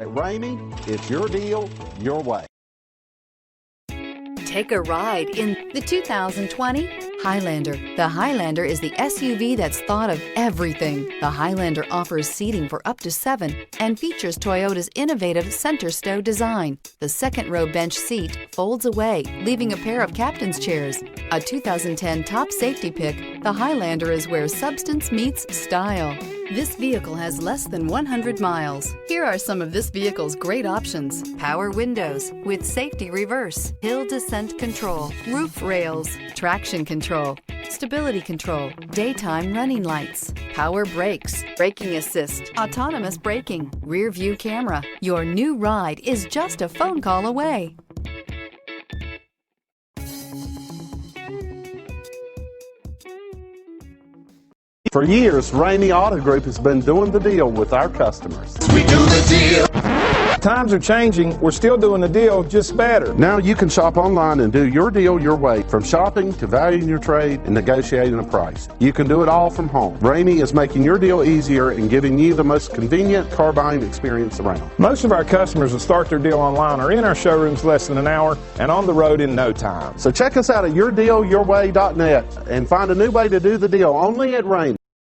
At Ramey, it's your deal, your way. Take a ride in the 2020 Highlander. The Highlander is the SUV that's thought of everything. The Highlander offers seating for up to 7 and features Toyota's innovative center stow design. The second row bench seat folds away, leaving a pair of captain's chairs. A 2010 top safety pick, the Highlander is where substance meets style. This vehicle has less than 100 miles. Here are some of this vehicle's great options: power windows with safety reverse, hill descent control, roof rails, traction control, stability control, daytime running lights, power brakes, braking assist, autonomous braking, rear view camera. Your new ride is just a phone call away. For years, Ramey Auto Group has been doing the deal with our customers. We do the deal. Times are changing. We're still doing the deal, just better. Now you can shop online and do your deal your way, from shopping to valuing your trade and negotiating a price. You can do it all from home. Ramey is making your deal easier and giving you the most convenient car buying experience around. Most of our customers that start their deal online are in our showrooms less than an hour and on the road in no time. So check us out at yourdealyourway.net and find a new way to do the deal only at Ramey.